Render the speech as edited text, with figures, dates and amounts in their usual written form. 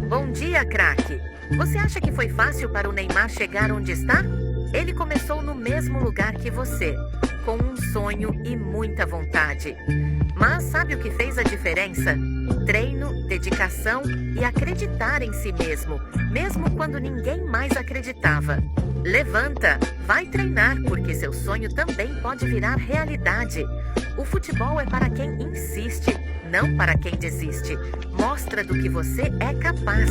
Bom dia, craque. Você acha que foi fácil para o Neymar chegar onde está? Ele começou no mesmo lugar que você, com um sonho e muita vontade. Mas sabe o que fez a diferença? Treino, dedicação e acreditar em si mesmo quando ninguém mais acreditava. Levanta, vai treinar porque seu sonho também pode virar realidade. O futebol é para quem insiste, não para quem desiste. Mostra do que você é capaz.